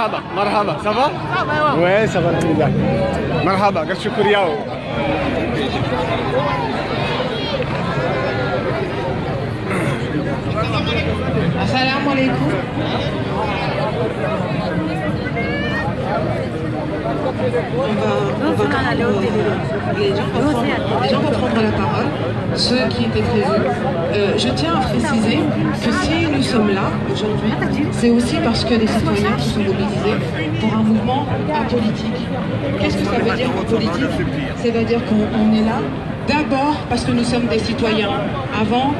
Marhaba, marhaba, ça va? Ouais, ça va, alhamdoulilah. Marhaba, gashukuriya. Assalamu alaikum. On va les gens vont prendre la parole, ceux qui étaient prévus. Je tiens à préciser que si nous sommes là aujourd'hui, c'est aussi parce que les citoyens se sont mobilisés pour un mouvement apolitique. Qu'est-ce que ça veut dire politique? Ça veut dire qu'on est là d'abord parce que nous sommes des citoyens, avant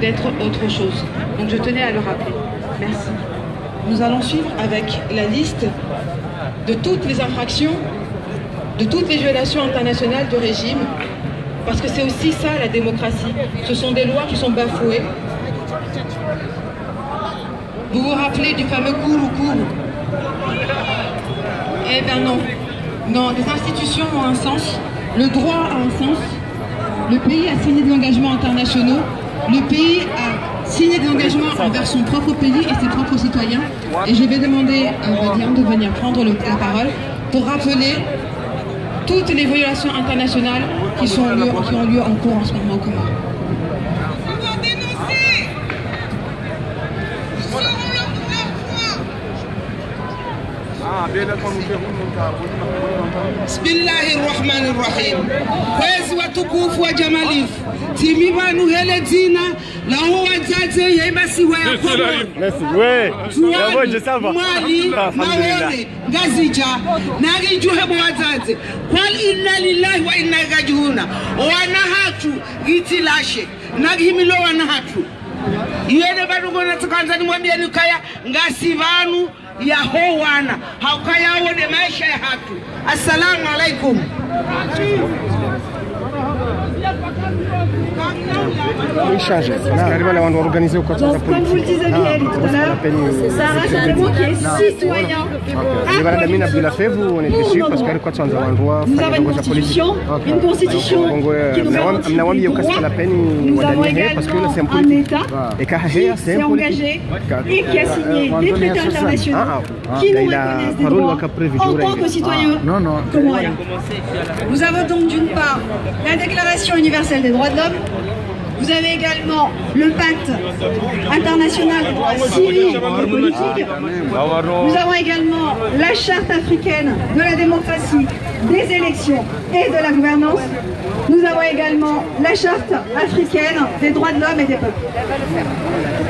d'être autre chose. Donc je tenais à le rappeler. Merci. Nous allons suivre avec la liste de toutes les infractions, de toutes les violations internationales du régime, parce que c'est aussi ça la démocratie. Ce sont des lois qui sont bafouées. Vous vous rappelez du fameux Kourou? Eh bien non. Non, les institutions ont un sens, le droit a un sens, le pays a signé des engagements internationaux, le pays a signé des engagements envers son propre pays et ses propres citoyens. Et je vais demander à Rodian de venir prendre la parole pour rappeler toutes les violations internationales qui ont lieu en cours en ce moment au Comores. Bismillahirrahmanirrahim. Kwezi watukufu wa jamalifu timiba nuhele dzina la uwazaze yemasiwa ya Komoro mwali mawone ngazija nagijuhe mwazaze kwal inna lillahi wa inna ilaihi rajiun wana hatu gitilashe nagihimilo wana hatu yene badungona tukanza nimwambia nikaya ngasi vanu ya howana haukaya wone maisha ya hatu. Assalamu alaikum. Donc, comme vous le disiez bien tout à l'heure, ça reste un mot qui est citoyen. Nous avons une constitution qui nous garantit des droits. Nous avons également un État qui s'est engagé et qui a signé des traités internationaux qui nous reconnaissent des droits en tant que citoyens comoriens. Nous avons donc d'une part la Déclaration universelle des droits de l'homme. Vous avez également le pacte international des droits civils et politiques. Nous avons également la charte africaine de la démocratie, des élections et de la gouvernance. Nous avons également la charte africaine des droits de l'homme et des peuples.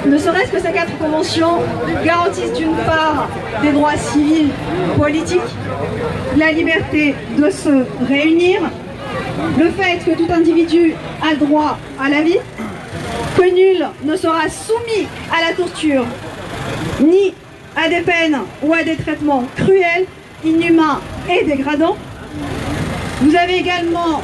Ne serait-ce que ces 4 conventions garantissent d'une part des droits civils, politiques, la liberté de se réunir, le fait que tout individu a droit à la vie, que nul ne sera soumis à la torture, ni à des peines ou à des traitements cruels, inhumains et dégradants. Vous avez également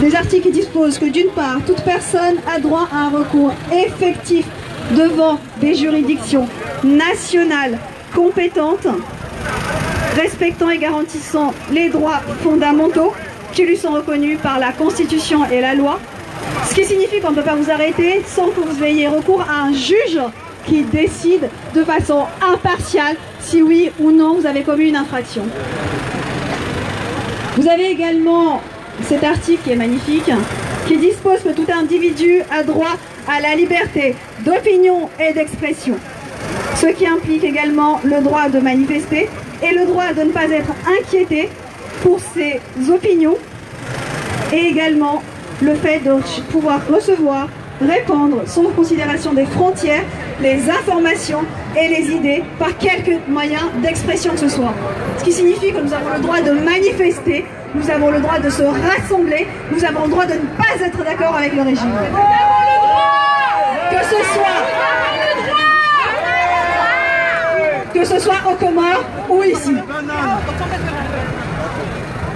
des articles qui disposent que d'une part, toute personne a droit à un recours effectif devant des juridictions nationales compétentes, respectant et garantissant les droits fondamentaux qui lui sont reconnus par la Constitution et la loi, ce qui signifie qu'on ne peut pas vous arrêter sans que vous ayez recours à un juge qui décide de façon impartiale si oui ou non vous avez commis une infraction. Vous avez également cet article qui est magnifique, qui dispose que tout individu a droit à la liberté d'opinion et d'expression, ce qui implique également le droit de manifester et le droit de ne pas être inquiété pour ses opinions, et également le fait de pouvoir recevoir, répandre sans considération des frontières, les informations et les idées par quelque moyen d'expression que ce soit. Ce qui signifie que nous avons le droit de manifester, nous avons le droit de se rassembler, nous avons le droit de ne pas être d'accord avec le régime. Que ce soit aux Comores ou ici.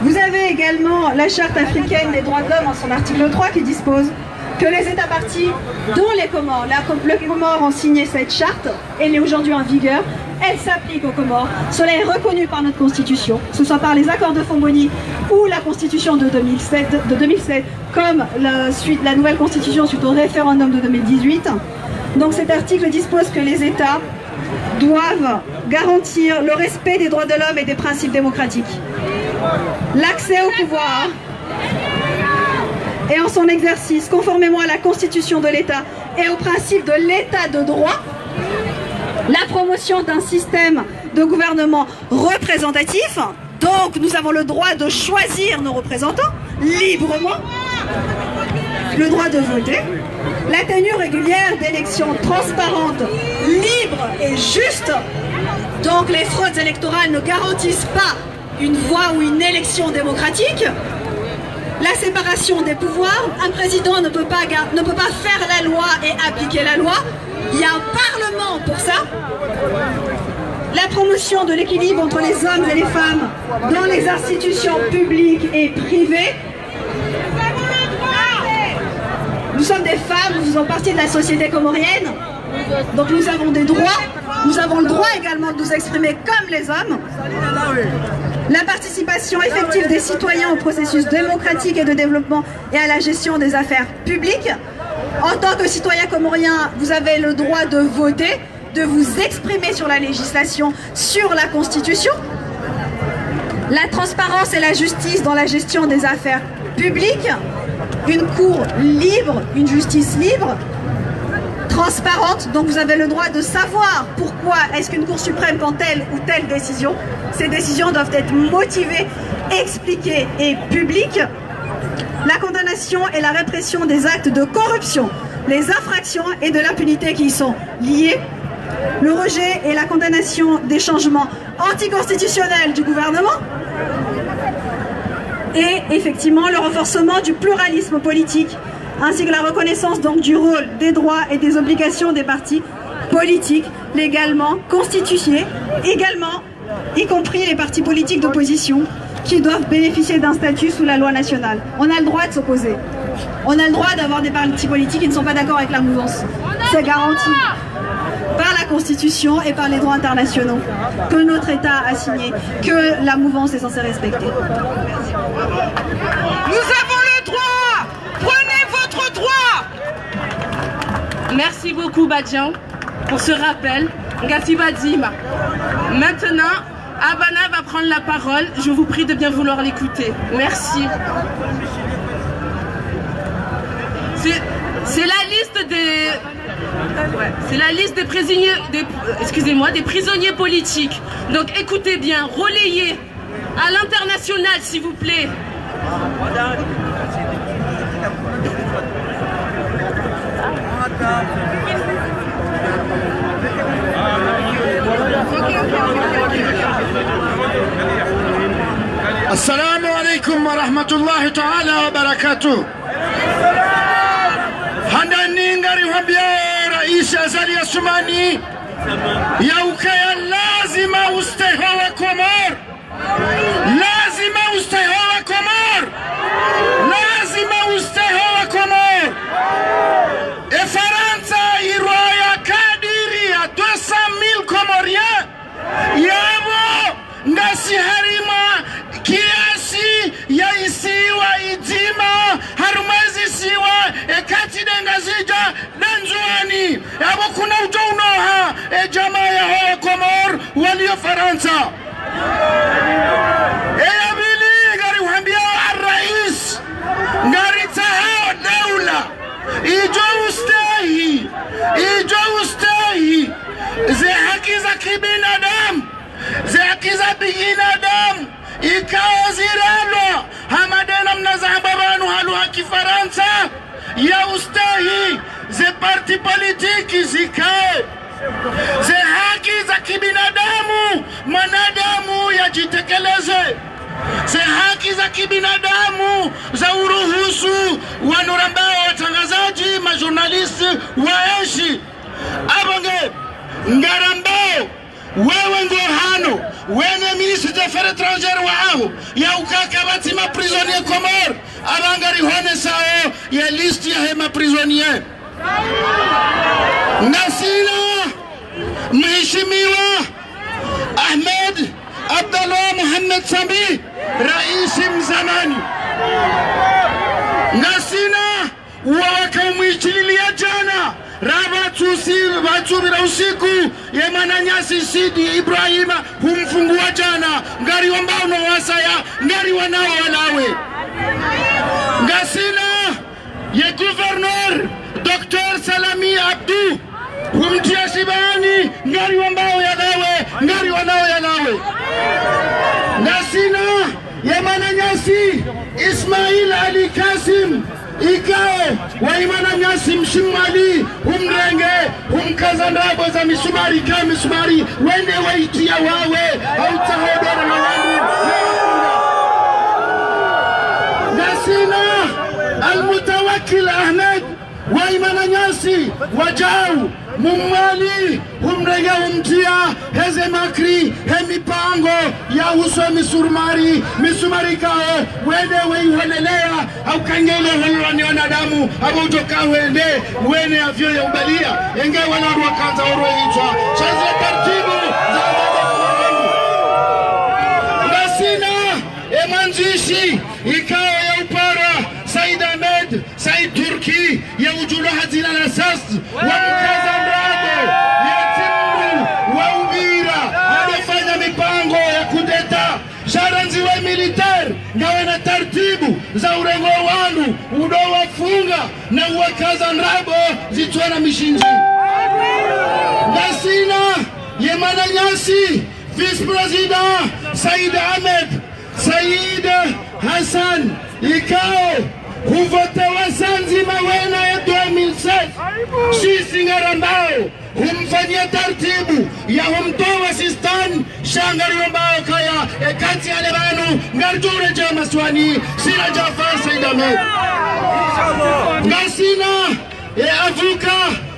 Vous avez également la Charte africaine des droits de l'homme en son article 3 qui dispose que les États partis, dont les Comores, les Comores ont signé cette charte, elle est aujourd'hui en vigueur, elle s'applique aux Comores. Cela est reconnu par notre Constitution, que ce soit par les accords de Fomboni ou la Constitution de 2007 comme la nouvelle Constitution suite au référendum de 2018. Donc cet article dispose que les États doivent garantir le respect des droits de l'homme et des principes démocratiques, l'accès au pouvoir et en son exercice, conformément à la Constitution de l'État et au principe de l'État de droit, la promotion d'un système de gouvernement représentatif. Donc nous avons le droit de choisir nos représentants librement, le droit de voter, la tenue régulière d'élections transparentes, libres et justes. Donc les fraudes électorales ne garantissent pas une voie ou une élection démocratique. La séparation des pouvoirs, un président ne peut pas faire la loi et appliquer la loi. Il y a un parlement pour ça. La promotion de l'équilibre entre les hommes et les femmes dans les institutions publiques et privées. Nous sommes des femmes, nous faisons partie de la société comorienne, donc nous avons des droits. Nous avons le droit également de nous exprimer comme les hommes. La participation effective des citoyens au processus démocratique et de développement et à la gestion des affaires publiques. En tant que citoyen comorien, vous avez le droit de voter, de vous exprimer sur la législation, sur la Constitution. La transparence et la justice dans la gestion des affaires publiques. Une cour libre, une justice libre, transparente, donc vous avez le droit de savoir pourquoi est-ce qu'une Cour suprême prend telle ou telle décision. Ces décisions doivent être motivées, expliquées et publiques. La condamnation et la répression des actes de corruption, les infractions et de l'impunité qui y sont liées. Le rejet et la condamnation des changements anticonstitutionnels du gouvernement. Et effectivement le renforcement du pluralisme politique, ainsi que la reconnaissance donc du rôle, des droits et des obligations des partis politiques légalement constitués, également, y compris les partis politiques d'opposition, qui doivent bénéficier d'un statut sous la loi nationale. On a le droit de s'opposer. On a le droit d'avoir des partis politiques qui ne sont pas d'accord avec la mouvance. C'est garanti par la Constitution et par les droits internationaux que notre État a signé, que la mouvance est censée respecter. Nous avons le droit! Prenez votre droit! Merci beaucoup Badian pour ce rappel. Ngati Badima. Maintenant, Abana va prendre la parole. Je vous prie de bien vouloir l'écouter. Merci. C'est la liste des... C'est la liste des prisonniers, des prisonniers politiques. Donc écoutez bien, relayez à l'international s'il vous plaît. Assalamu alaikum wa rahmatullahi ta'ala wa barakatuh. Handani ngari wambia Rais Azali Assoumani yaukaya lazima ustahwa Komor, lazima ustahwa Komor, lazima ustahwa Komor. E Faransa iroya kadiri ya 200,000 Comoriens yabo ndasi harima kiasi ya isiwa idima harumezi siwa ekati dengazija denzuani yabo kuna utonoha jamaa ya hoa Komor walio Faransa yabili gari wambia Rais ngari tahao dawla ijo ustahi ze haki za kibinadamu, ze haki za binadamu ikaziralwa hamadena mnazambabanu halu haki Faransa ya ustahi ze parti politiki zikae, ze haki za kibinadamu mwanadamu yajitekeleze, ze haki za kibinadamu za uruhusu wanurambao watangazaji majurnalisti waeshi abange ngarambao wewe ngohano wene ministre des affaires étrangères wao ya ukaka batima prisonnier Komor abangari hone sao ya liste ya hema prisonnier nasina mheshimiwa Ahmed Abdallah Mohamed Sambi rais mzamani nasina wakamwichilia jana Vatsubira usiku Yemananyasi Sidi Ibrahima humfungua jana ngari wambao no wasaya ngari wanao walawe ngasina ye gouverneur Dr. Salami Abdu humtia Shibani ngari wambao yalawe ngari wanao yalawe ngasina Yemananyasi Ismail Ali Kasim ikao Waimananyasi Mshimali humrenge humkazandabo za misumari kama misumari wende waitia wawe hautahodora na wangu Nasina Al-Mutawakkil Ahmed Waimananyasi wajau Mumali humrenge humtia heze makri hemipango ya uso misumari kao wende weihelelea au kangele halwani wanadamu hapo utoka wene afyo ya ubalia enge wanaru wakanza orwe hitwa chazi tartibu za Nasina emanzishi ikao ya upara Said Ahmed Said Turki ya ujula hazina na sas wa mkazandrabo ya timu wa ubira amefanya mipango ya kudeta sharanzi wa militer ngawe na tartibu za urengo wanu udowafunga na uwakazandrabo zitwa na mishinji Nasina Yemananyasi Vice President Said Ahmed Said Hassan ikao huvote wasanzima wena ya 2007 sisi ngarambao humfanyia tartibu ya humtoa sistan shangari wambao kaya kati ya lebanu ngarjure jama swani sina Jafar Said Ahmed ngasina avuka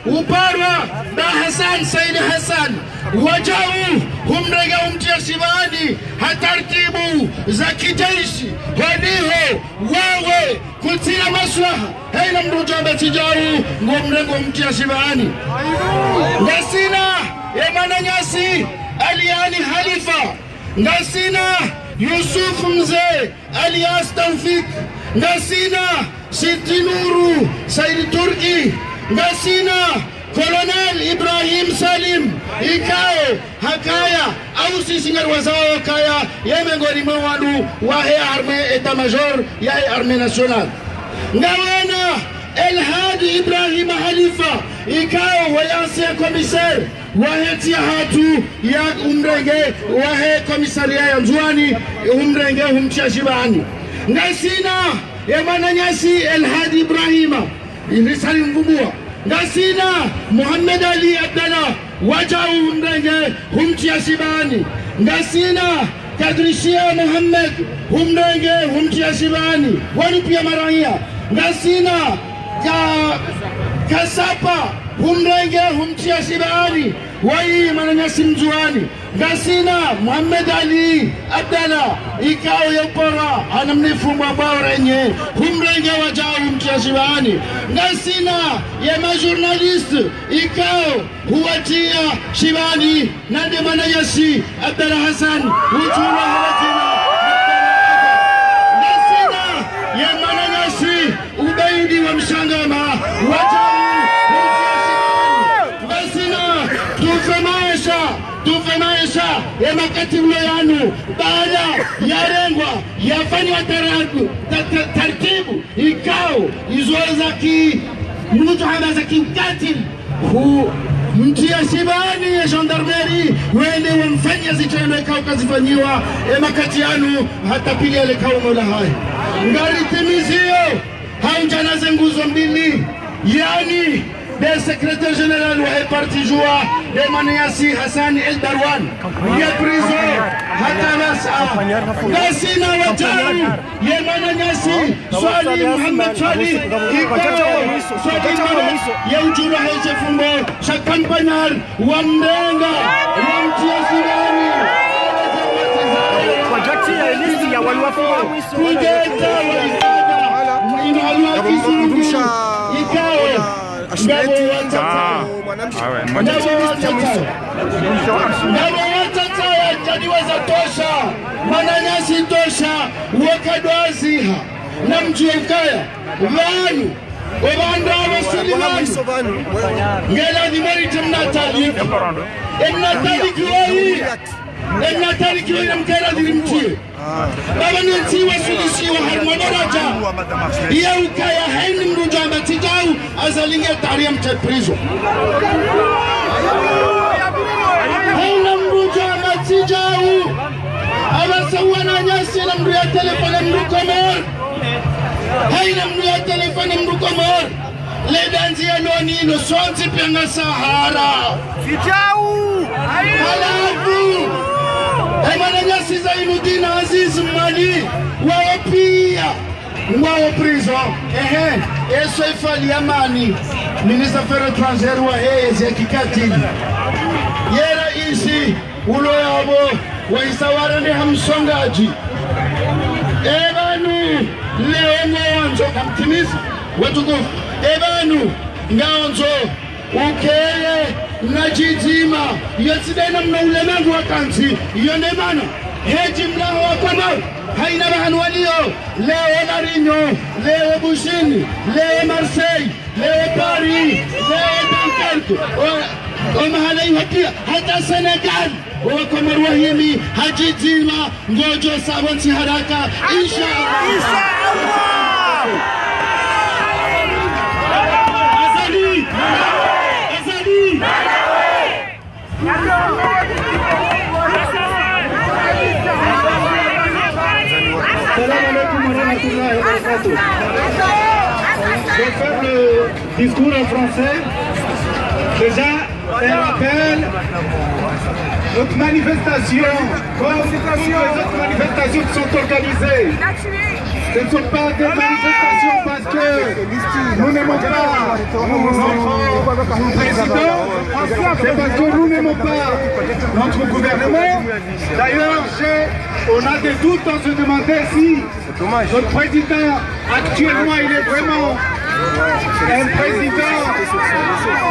uparwa da Hassan Said Hassan wajau humrega umtia Shibani hatartibu za kijeshi wadiho wawe kutia maslaha haina mrujaba tijaru ngomrengo umtia Shibani ngasina Yemananyasi Aliani Halifa ngasina Yusuf Mzee alias Tawfik ngasina Siti Nuru Said Turki ngasina Colonel Ibrahim Salim ikao hakaya au sisi ngarwazao kaya yemengoni mwanu wahe armée état major ya armée nationale ngawana El Hadi Ibrahim Halifa ikao wa ancien commissaire wahe tiahatu ya umrenge wahe komisaria ya Nzwani umrenge humtia Shibani ngasina Yemananyasi El Hadi Ibrahima Indrisali Mvubua ngasina Muhammad Ali Abdallah wajau umrenge humtia Shibani ngasina Kadrishia Muhammad humrenge humtia Shibani wani pia marahia ngasina Kasapa humrenge humtia Shibani wai Mananyasi Mzwani ngasina Muhammad Ali Abdallah ikao ya upara anamnifumwa barenye humrenge wajau humtia Shibani ngasina ya majournaliste ikao huwatia Shibani nande Mananyasi Abdallah Hassan utula hawatina ngasina ya Mananyasi ubaidi wa mshangama wajau tufe maisha ya makati mlo yanu baada ya rengwa yafanywa tartibu ikao izoeza ki mnutuhaba za kiukatil mtia Shibani ya gendarmerie wende wamfanya zichano ikao kazifanyiwa ya makati yanu hata pili lekao mola hai ngari timizio haujanaze nguzo mbili yani le secrétaire général wa parti joua Yemananyasi Hassan El Darwan ya prison hata nasa ngasina wajau Yemananyasi Swali Muhammad Swali ya ujura heje fumbo shakampanyar wamrenga wamtia Shibani kwa jakti ya listi ya walwafunga kudeta wa inaluwa kizungu ikawe Jadiwaza tosha Mananyasi tosha wakadwaziha na mji ukaya vanu وباندا وسليمان ngela ni mari tamna tali emna tali kiwai emna tali kiwai mkera dirimtie baba ni ti wasulisi wa harmonaraja ya ukaya haini mruja matijau azalinge tariam teprizo haina mruja matijau abasawana nyasi na mruya telefone mrukomor haina mruya telefone mrukomor ledanzi ya noni no sonti penga Sahara sijau halafu emana nyasi za Inudin Aziz Mali wao prison eso ifali amani ministre affaires étrangères wa ezekikatili yera isi ulo yabo waisawara ni hamsongaji ebanu leo mwanzo kamtimiza watukufu ebanu ngaonzo ukeye najizima yesidena mna ulemangu wa kanzi yone mana heji mlaho wa kwamau haina bahanu walio leo Narinyo, leo Bushini, leo Marseille, leo Paris, leo Dunkerque ومهلا يهدي حتى سنغال وكم روحيمي حجي زيما ngojo sabon si haraka inshallah azali Salam alaikum wa rahmatullahi wa barakatuh. Je vais faire le discours en français. Déjà, un rappel, notre manifestation, comme toutes les autres manifestations qui sont organisées, ce ne sont pas des manifestations parce que nous n'aimons pas notre président, c'est parce que nous n'aimons pas notre gouvernement. D'ailleurs, on a des doutes en se demander si notre président actuellement il est vraiment un président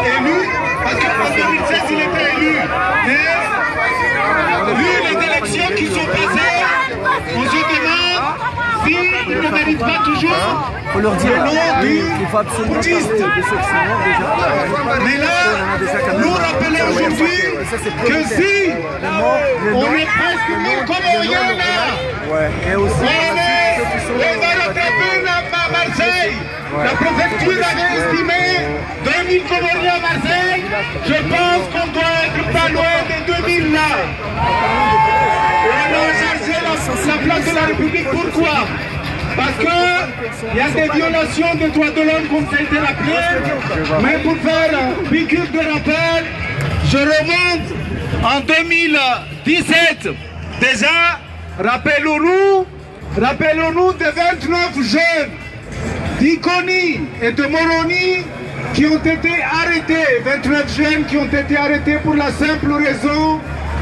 élu, parce qu'en 2016 il était élu, mais vu les élections qui sont passées, on se demande s'il ne mérite pas toujours le nom du bouddhiste. Mais là, nous rappelons aujourd'hui que si on est presque 1000 Comoriens là, on va rattraper à Marseille. La préfecture avait estimé 2000 Comoriens à Marseille. Je pense qu'on doit être pas loin des 2000 là. On a chargé la place de la République. Pourquoi? Parce qu'il y a des violations des droits de l'homme comme ça a été rappelé. Mais pour faire un piqûre de rappel, je remonte en 2017. Déjà, rappelons-nous des 29 jeunes d'Ikoni et de Moroni qui ont été arrêtés. 29 jeunes qui ont été arrêtés pour la simple raison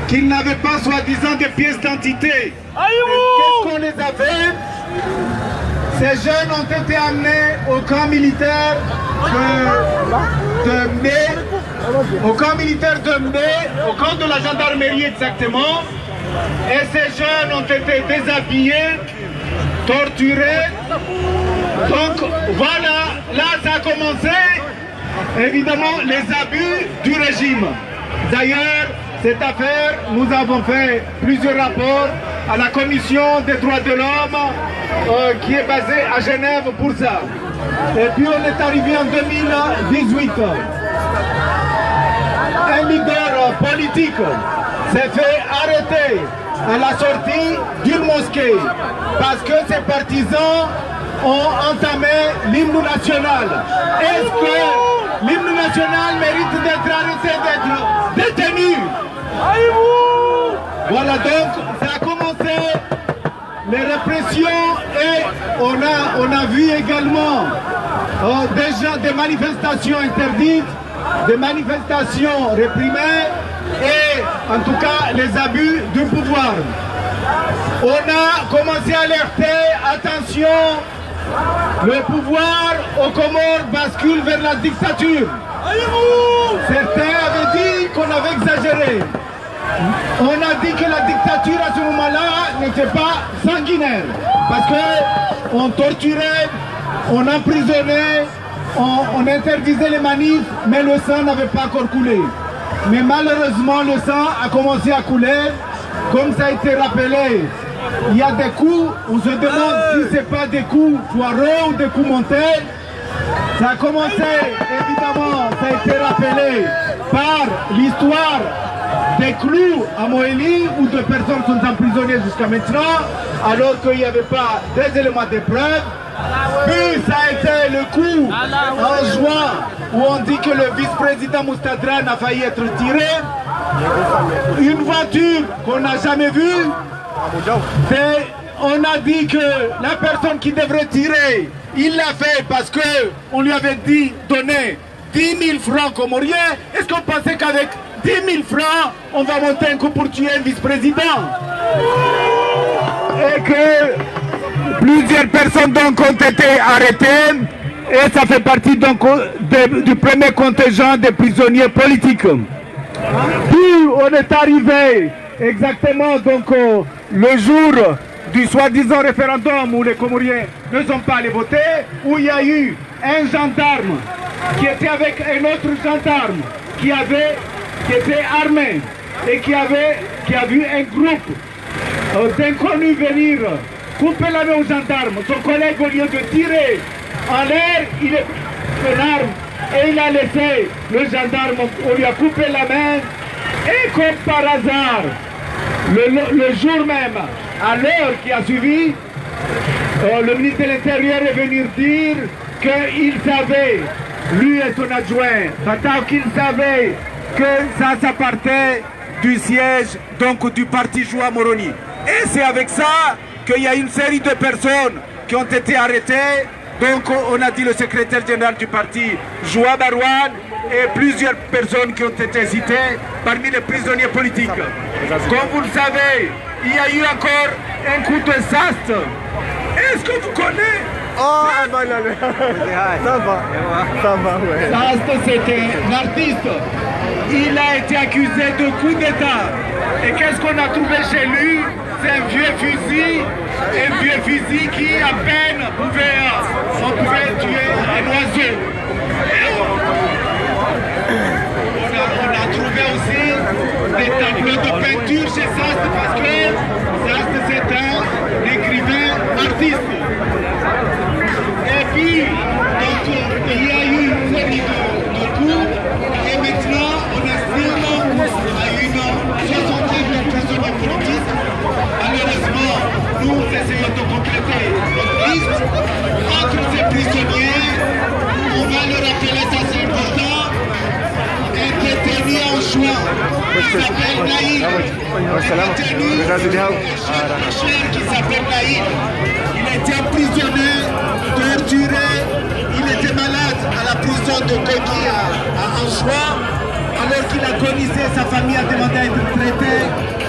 qu'ils n'avaient pas soi-disant des pièces d'identité. Qu'est-ce qu'on les avait? Ces jeunes ont été amenés au camp militaire de Mai, au camp militaire de Mai, au camp de la gendarmerie exactement. Et ces jeunes ont été déshabillés, torturés. Donc voilà, là ça a commencé, évidemment, les abus du régime. D'ailleurs, cette affaire, nous avons fait plusieurs rapports à la Commission des droits de l'homme qui est basée à Genève pour ça. Et puis on est arrivé en 2018. Un leader politique s'est fait arrêter à la sortie d'une mosquée parce que ses partisans ont entamé l'hymne national. Est-ce que l'hymne national mérite d'être arrêté, d'être détenu? Voilà, donc ça a commencé les répressions et on a vu également déjà des manifestations interdites, des manifestations réprimées et en tout cas les abus du pouvoir. On a commencé à alerter, attention, le pouvoir aux Comores bascule vers la dictature. Certains avaient dit qu'on avait exagéré. On a dit que la dictature à ce moment-là n'était pas sanguinaire. Parce qu'on torturait, on emprisonnait, on interdisait les manifs, mais le sang n'avait pas encore coulé. Mais malheureusement, le sang a commencé à couler, comme ça a été rappelé. Il y a des coups, on se demande si ce n'est pas des coups foireux ou des coups montés. Ça a commencé, évidemment, ça a été rappelé par l'histoire des clous à Moélie où 2 personnes sont emprisonnées jusqu'à maintenant, alors qu'il n'y avait pas des éléments de preuve. Puis ça a été le coup en juin où on dit que le vice-président Moustadran a failli être tiré. Une voiture qu'on n'a jamais vue. On a dit que la personne qui devrait tirer, il l'a fait parce qu'on lui avait dit donner 10 000 francs comoriens. Est-ce qu'on pensait qu'avec 10 000 francs, on va monter un coup pour tuer un vice-président? Et que plusieurs personnes donc ont été arrêtées et ça fait partie donc du premier contingent des prisonniers politiques. Puis on est arrivé exactement donc le jour du soi-disant référendum où les Comoriens ne sont pas allés voter, où il y a eu un gendarme qui était avec un autre gendarme qui était armé et qui a vu un groupe d'inconnus venir couper la main au gendarme. Son collègue, au lieu de tirer en l'air, il est pris une arme et il a laissé le gendarme, on lui a coupé la main. Et comme par hasard, le jour même, à l'heure qui a suivi, le ministre de l'Intérieur est venu dire qu'il savait, lui et son adjoint, Fatah, qu'il savait que ça partait du siège donc du parti Joua Moroni. Et c'est avec ça qu'il y a une série de personnes qui ont été arrêtées. Donc on a dit le secrétaire général du parti Joua Barouane et plusieurs personnes qui ont été citées parmi les prisonniers politiques. Comme vous le savez, il y a eu encore un coup de Sast. Est-ce que vous connaissez? Oh, ça va. Ça va, ouais. Sast, c'était l'artiste. Il a été accusé de coup d'État. Et qu'est-ce qu'on a trouvé chez lui? C'est un vieux fusil qui à peine on pouvait tuer un oiseau. On a trouvé aussi des tableaux de peinture chez Sast parce que Sast c'est un écrivain artiste. Et puis, donc, il y a eu une série de coups et maintenant on estime à une soixantaine de prisonniers politiques. Malheureusement, nous essayons de compléter notre liste. Entre ces prisonniers, on va le rappeler, ça c'est important, un détenu en juin qui s'appelle Naïl. Un détenu qui s'appelle Naïl. Il a été emprisonné, torturé, il était malade à la prison de Kogi à Anchois. Alors qu'il a connu, sa famille a demandé à être traité,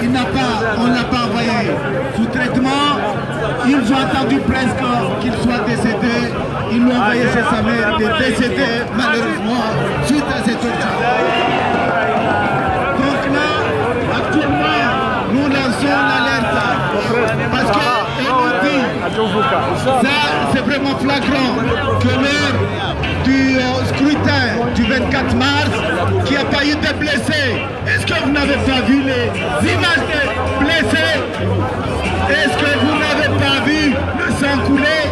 on ne l'a pas envoyé sous traitement. Ils ont attendu presque qu'il soit décédé. Ils l'ont envoyé chez sa mère, il est décédé malheureusement suite à cette torture. Donc là, actuellement, nous lançons l'alerte parce qu'on nous dit, ça c'est vraiment flagrant, que l'heure du scrutin du 24 mars, qui a pas eu de blessés. Est-ce que vous n'avez pas vu les images des blessés? Est-ce que vous n'avez pas vu le sang couler?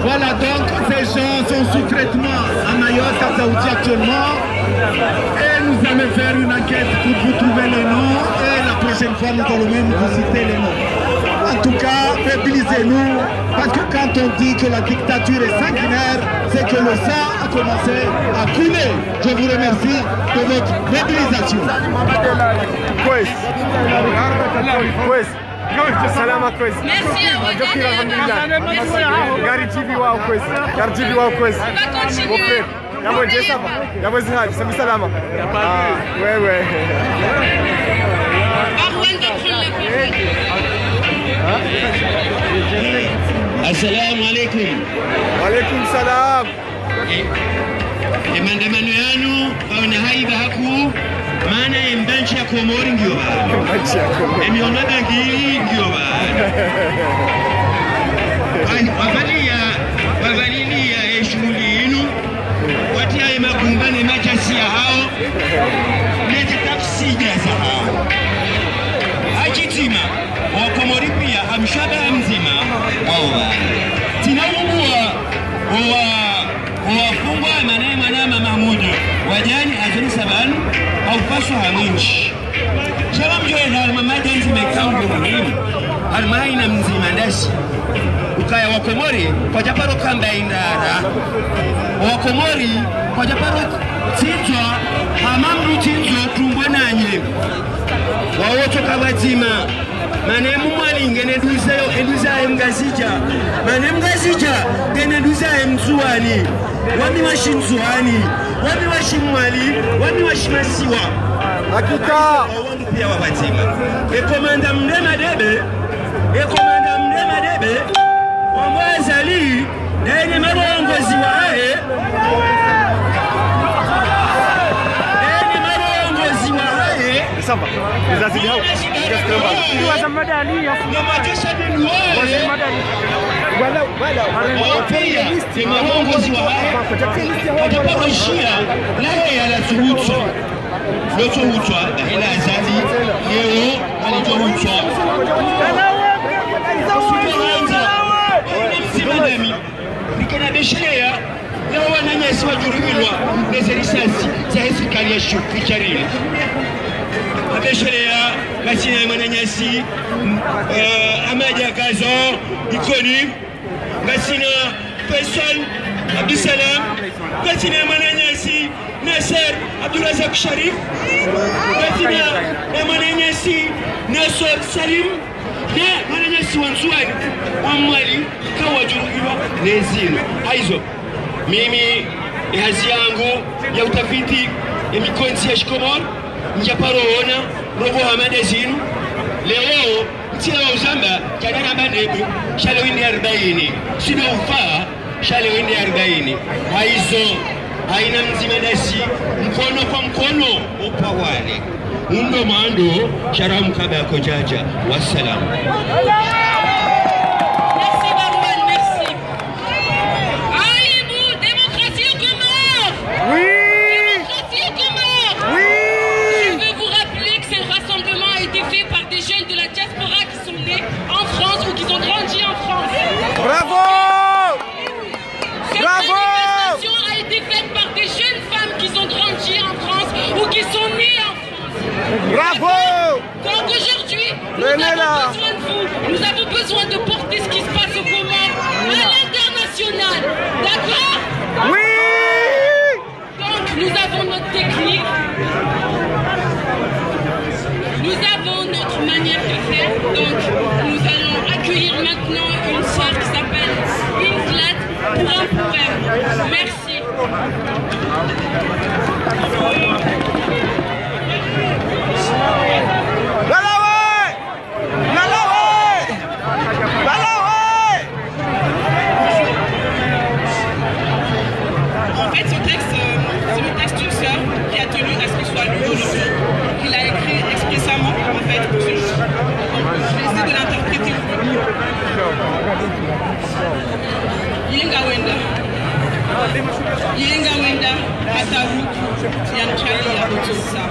Voilà, donc ces gens sont sous traitement à Mayotte, à Saoudi actuellement. Et nous allons faire une enquête pour vous trouver les noms. Et la prochaine fois, nous allons même vous citer les noms. En tout cas, mobilisez-nous, parce que quand on dit que la dictature est sanguinaire, c'est que le sang a commencé à couler. Je vous remercie de votre mobilisation. Merci à vous. Gari TV wao kwezi. Gari TV wao kwezi. Yamwezi hadi sami salama. Wewe. Assalamu alaikum. Wa alaikum salam. Maandamano yanu paona haiba haku maana embanchi ya Komori ndio bado. Emionada ngili ndio bado. Wavalia mfanye shughuli yenu watia magumbane majasi ya hao nete taksija za hao ajitima wakomori pia hamshaba mzima owa tinawubua wafungwa manaye mwanama Mahmudu wajani azuri sabanu haupaswa hamwinchi shaba mjoe halma majanzi mekangu muhimu halma ina mzima ndasi ukaya wakomori kwa japaro kamba indara wakomori kwa japaro titwa hamamru tinzo tumbwe nanye wawoto kabazima mane mumwali ngene duzayo mgazija mane mgazija ngene duzayo mzuani wami washinzuani wami washimwali wami washimasiwa hakika wangu pia wabazima ekomanda mdema debe wangwazali nene marongozi wae Samba, les hao. Ni wa Zamadani ya ni marongozi wa haya wataparoshia lahe ya la tuhutwa loto hutwa ila azadi yeo alitohutwa msimadami nikona besheya leo wananyasi wajurubilwa neze risasi za hesikali ya shukicharile abesheya gasina mananyasi amaja gazo ikoni gasina Faisal Abdussalam gasina mananyasi Nasser Abdurazak Sharif gasina mananyasi Nasser Salim na mananyasi wanzuani wamwali kawajurubilwa nezino aizo mimi hazi yangu ya utafiti ya mikonzi ya Shikomor njaparoona robo hamada zinu leo mtila wa uzamba kanana bandebu shale windi 40 sino ufaa shale windi 40 haizo haina mzima dasi mkono kwa mkono upawane undo mando sharamu kaba ya kojaja wassalamu. Bravo! Donc aujourd'hui, nous avons besoin de vous. Nous avons besoin de porter ce qui se passe au Comores à l'international. D'accord? Oui! Donc nous avons notre technique. Nous avons notre manière de faire. Donc nous allons accueillir maintenant une sœur qui s'appelle Ingrid pour un poème. Merci. En fait, ce texte, c'est le texte d'une sœur qui a tenu à ce qu'il soit lu aujourd'hui. Il a écrit expressément, en fait, pour ce jour. Je vais essayer de l'interpréter. Yenga wenda hataru yanchali ya Botosa.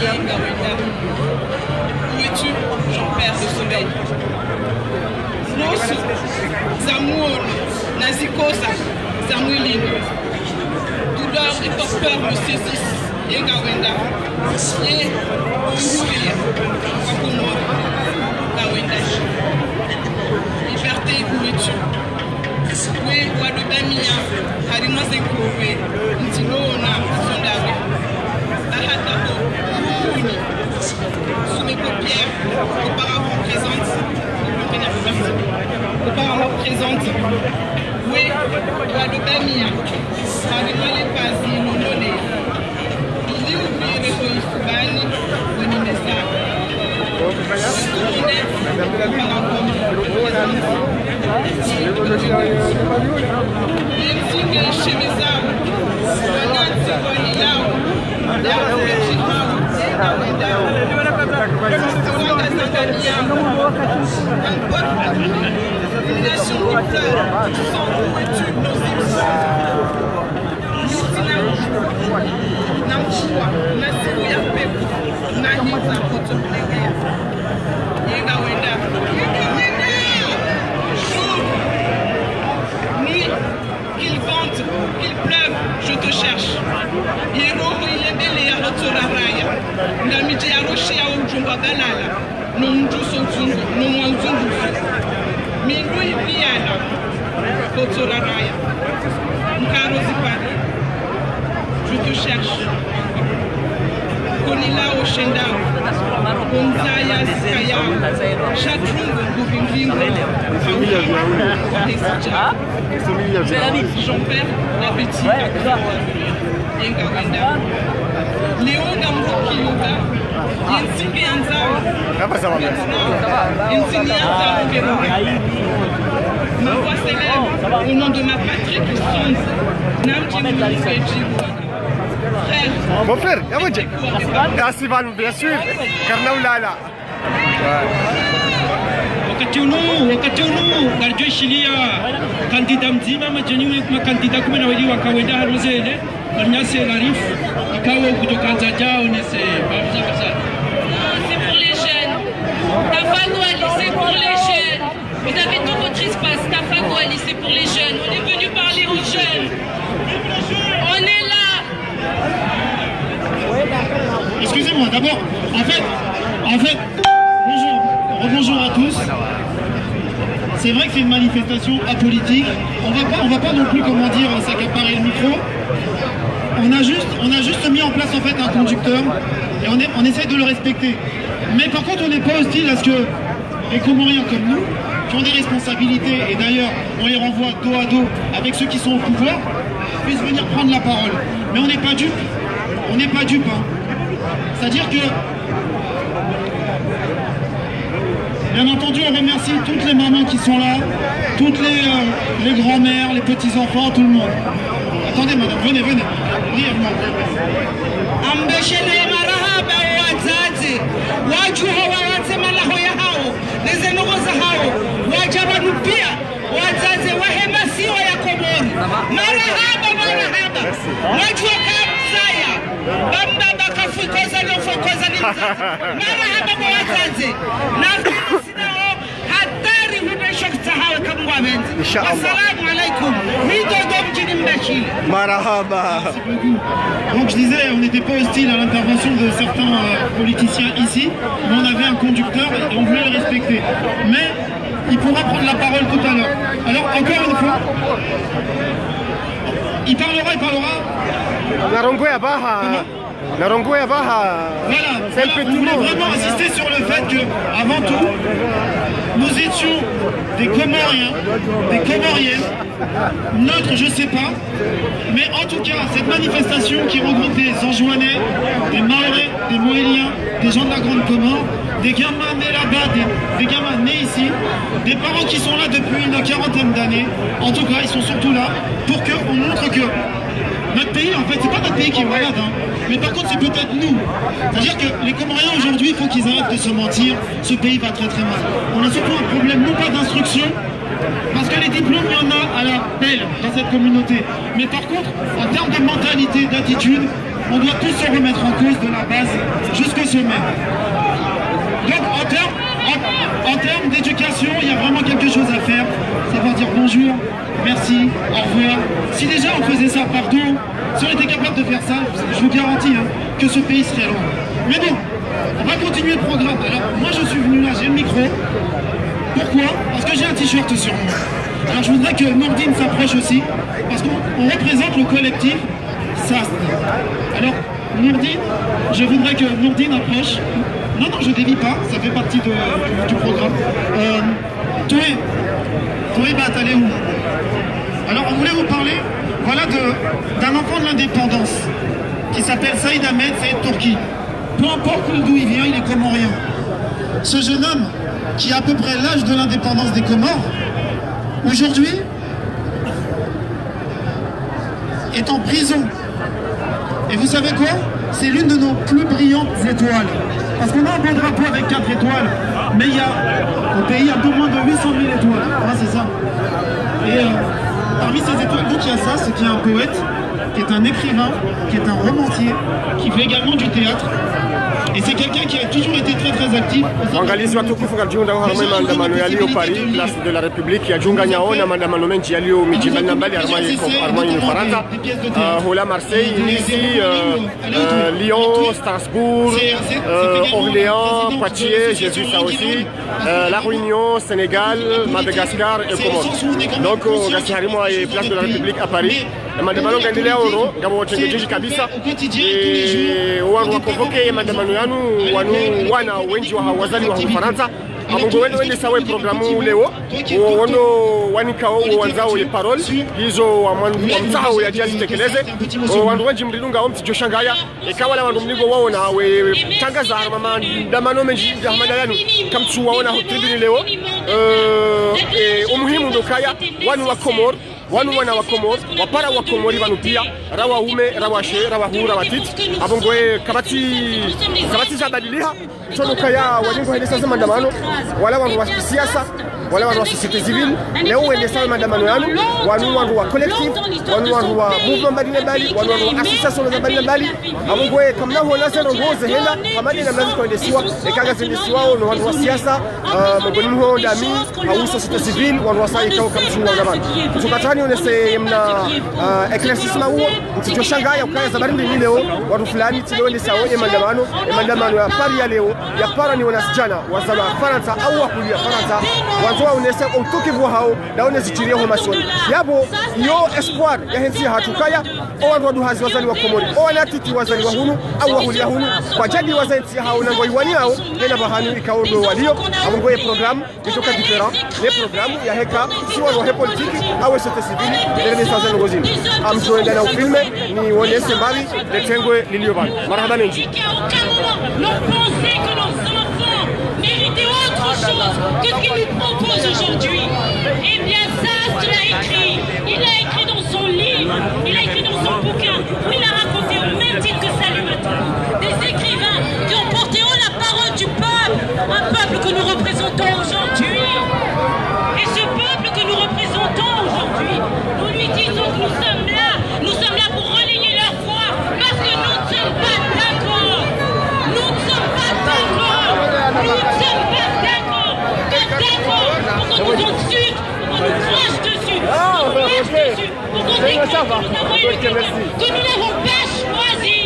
Yenga wenda. Où es-tu? J'en perds le sommeil. Nosu, Zamour, Nazikosa, Zamouilino. Douleur et torpeur me saisissent. Yenga wenda. Ye, Ourouria, Wakomo, Kawenda. Liberté, où es-tu? Oui, Wadubamia, Harima Zekoué, Ntilona, Sondawe, Ahatabo, Koukouni, sous mes paupières, auparavant présente, oui, Wadubamia, Harima Lepazi, Lolone, il est oublié de Koifubani, Wenimesa, discrimination qui pleure du sang où es-tu nos namchua nasiku ya pepo nahita kutoplegea yenga wenda ni qu'il vente qu'il pleuve je te cherche yeroho ilembele ya hotora raya ngamije ya roshi ya ujumba galala no mjuso zungu no mwanzungu mindu ipiana hotora raya mkaro zipari je te cherche. Konila Oshenda, Gonzaya Zikaya, Chatrungo, Bubingingo, Jean-Père, la petite, Yenga Wenda, Léon Gamroki Yoga, Yensike Anzao, Yensini Anzao Veroga. Ma voix s'élève au nom de ma patrie qui sonde, Namji Moufeji. Mon frère, Sivan, bien sûr, Karna Ulala. Wakati unu karjo shilia kandida mzima majani wa kandida kumi na wawili wakawenda haruzele Nyase Larif ikawa kutoka Nzajao nese C'est pour les jeunes. Tafago Ali, c'est pour les jeunes. Vous avez tout votre espace. Tafago Ali, c'est pour les jeunes. On est venu parler aux jeunes. On est là. Excusez-moi, d'abord, en fait, bonjour à tous. C'est vrai que c'est une manifestation apolitique. On va pas non plus, comment dire, s'accaparer le micro. On a juste mis en place en fait un conducteur et on essaie de le respecter. Mais par contre, on n'est pas hostile à ce que les Comoriens comme nous, qui ont des responsabilités, et d'ailleurs, on les renvoie dos à dos avec ceux qui sont au pouvoir, puissent venir prendre la parole. Mais on n'est pas dupes. On n'est pas dupes. Hein. C'est-à-dire que, bien entendu, on remercie toutes les mamans qui sont là, toutes les grands-mères, les petits-enfants, tout le monde. Attendez, madame, venez, brièvement. Donc je disais, on n'était pas hostile à l'intervention de certains politiciens ici, mais on avait un conducteur et on voulait le respecter. Mais il pourra prendre la parole tout à l'heure. Alors encore une fois, il parlera. Voilà, je voulais vraiment insister sur le fait que, avant tout, nous étions des Comoriens, des Comoriennes, neutres, je sais pas, mais en tout cas, cette manifestation qui regroupe des Anjouanais, des Mahorais, des Moéliens, des gens de la Grande Comore, des gamins nés là-bas, des gamins nés ici, des parents qui sont là depuis une quarantaine d'années, en tout cas, ils sont surtout là pour qu'on montre que notre pays, en fait, c'est pas notre pays qui est malade, hein. Mais par contre, c'est peut-être nous. C'est-à-dire que les Comoriens, aujourd'hui, il faut qu'ils arrêtent de se mentir. Ce pays va très très mal. On a surtout un problème, non pas d'instruction, parce que les diplômes, il y en a à la belle dans cette communauté. Mais par contre, en termes de mentalité, d'attitude, on doit tous se remettre en cause de la base jusqu'au sommet. Donc, en termes d'éducation, il y a vraiment quelque chose à faire. Savoir dire bonjour, merci, au revoir. Si déjà on faisait ça partout, si on était capable de faire ça, je vous garantis hein, que ce pays serait loin. Mais bon, on va continuer le programme. Alors moi je suis venu là, j'ai le micro. Pourquoi? Parce que j'ai un t-shirt sur moi. Alors je voudrais que Nourdine s'approche aussi, parce qu'on représente le collectif SAST. Alors Nourdine, je voudrais que Nourdine approche. Non, je dévie pas, ça fait partie du programme. Toé Batalé où? Alors on voulait vous parler, voilà, d'un enfant de l'indépendance qui s'appelle Saïd Ahmed, Saïd Tourki. Peu importe d'où il vient, il est comorien. Ce jeune homme, qui a à peu près l'âge de l'indépendance des Comores, aujourd'hui est en prison. Et vous savez quoi? c'est l'une de nos plus brillantes étoiles. Parce qu'on a un beau drapeau avec 4 étoiles, mais il y a au pays un peu moins de 800 000 étoiles. Ah, c'est ça. Et parmi ces étoiles, donc il y a ça, c'est qu'il y a un poète, qui est un écrivain, qui est un romancier, qui fait également du théâtre. Et c'est quelqu'un qui a toujours été très très actif. Waangalizi watukufu kajiunga harma maandamano yaliyo Paris, place de la République yajiunga nyaona maandamano mengi yaliyo miji mbalimbali harmani Ufaransa, hola Marseille, ici Lyon, Strasbourg, Orléans, Poitiers, j'ai vu ça aussi, La Réunion, Sénégal, Madagascar et Comores. Donc gasi harimo ya place de la République à Paris. Maandamano ngaendelea ono ngamo watengejeji kabisa wanu wakonvoke maandamano yanu wana wengi wa wazali wa Ufaransa abongo wende sawe programu leo wono wanikao wanzao ye parole hizo wa mzao ya jazi tekeleze wandu wengi mlilunga omti joshangaya ikawa la wandu mligo wao na we tangaza maandamano mengi ya madayanu kamtu waona tribune leo umuhimu ndokaya wanu wa Komor wanu wana wa Komor wapara wa Komori wanu pia rawa ume rawa she rawa hu rawa tit abongo kabati za badiliha chono kaya wajengo hende sasa maandamano wala wanu wa siasa wala wanu wa société civile leo wende sasa maandamano yanu wanu wa collectif wanu wa mouvement mbalimbali wanu wa association za mbalimbali abongo kamna hola sasa ngoze hela kamadi na mlazi kwende siwa ekaga zende siwa wanu wa siasa mboni mho ndami au société civile wanu wa sai kao kamtu wa ndamano tukatani onese mna éclaircissement huo mtijoshangaya ukaya zabarindi ni leo watu fulani tilo wende sawa maandamano ya Paris ya leo ya para ni wanasichana wazala Faransa au wakulia Faransa wanzoa unese utukivu hao na unesichiria ho masoni yabo yo espoir ya hensi hatukaya o wandu hazi wazali wa Komori o wanatiti wazali wa hunu au wakulia hunu kwa jadi wazanti hao na ngoiwani hao tena bahanu ikaondo walio abongoye programme itoka different les programmes ya heka si wanu he politique au société civile les messages ngozini amjoenda na ufilme ni wonese mbali letengwe liliobani marhaba menji. Nous penser que nos enfants méritaient autre chose que ce qu'ils nous proposent aujourd'hui. Eh bien ça, l'a écrit. Il a écrit dans son livre, il a écrit dans son bouquin, où il a raconté au même titre que Salut Matane, des écrivains qui ont porté haut la parole du peuple, un peuple que nous représentons aujourd'hui. Et ce peuple que nous représentons aujourd'hui, nous lui disons que nous sommes là pour relayer leur voix, parce que nous ne sommes pas d'accord. Nous ne sommes pas d'accord pour qu'on nous insulte, pour qu'on nous crache dessus, pour qu'on nous crache dessus, pour qu'on déclare que nous avons élu quelqu'un que nous n'avons pas choisi.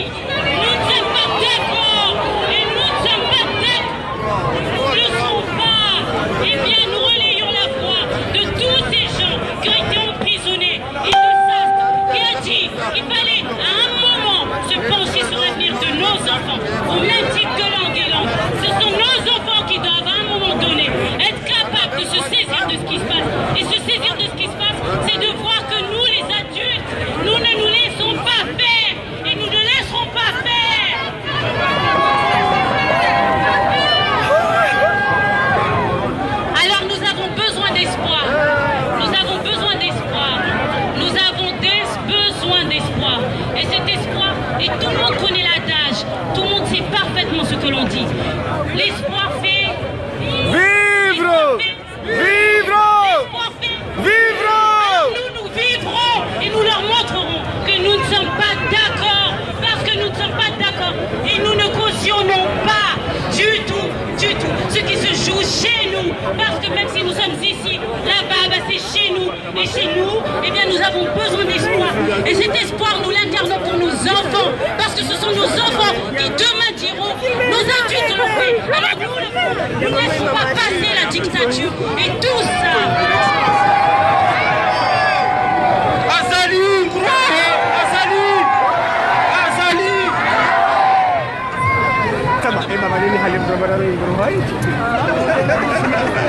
Nous ne sommes pas d'accord et nous ne sommes pas d'accord. Nous ne le sommes pas. Eh bien, nous relayons la voix de tous ces gens qui ont été emprisonnés. Et de ça, qui a dit qu'il fallait à un moment se pencher sur l'avenir de nos enfants, au même titre que l'Anguillan. Ce sont nos enfants qui doivent à un moment donné être capables de se saisir de ce qui se passe. Et se saisir de ce qui se passe, c'est de voir que nous, les adultes, nous ne nous laissons pas faire et nous ne laisserons pas faire. Alors nous avons besoin d'espoir. Nous avons besoin d'espoir. Nous avons besoin d'espoir. Et cet espoir, et tout le monde connaît l'adage, tout le monde sait parfaitement ce que l'on dit. L'espoir fait vivre. Vivre. L'espoir fait vivre. Alors nous vivrons et nous leur montrerons que nous ne sommes pas d'accord, parce que nous ne sommes pas d'accord et nous ne cautionnons pas du tout ce qui se joue chez nous, parce que même si nous sommes ici, là-bas, c'est chez nous, et chez nous, eh bien nous avons besoin d'espoir, et cet espoir nous l'incarnons pour nos enfants, parce que ce sont nos enfants qui demain diront, nos adultes l'ont fait, alors nous le faisons, nous ne laissons pas passer la dictature, et tout ça.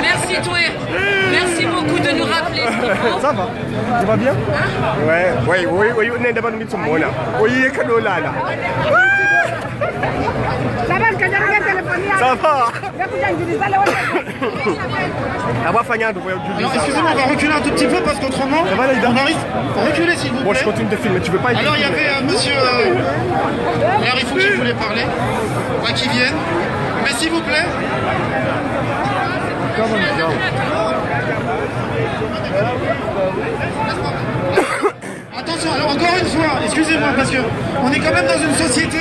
Merci toi. Merci beaucoup de nous rappeler ce qu'il faut. Ça va? Tu vas bien? Hein? Ouais, oui, on est d'abord mis sur moi là. Oui, il y a cadeau là. Ça va? Alors excusez-moi, on va reculer un tout petit peu parce qu'autrement, on arrive. Reculez s'il vous plaît. Bon, je continue de filmer, tu veux pas être. Alors il y avait monsieur. Alors il faut qu'il voulait parler. Pas qu'il vienne. Mais s'il vous plaît. Attention, alors encore une fois, excusez-moi parce que on est quand même dans une société.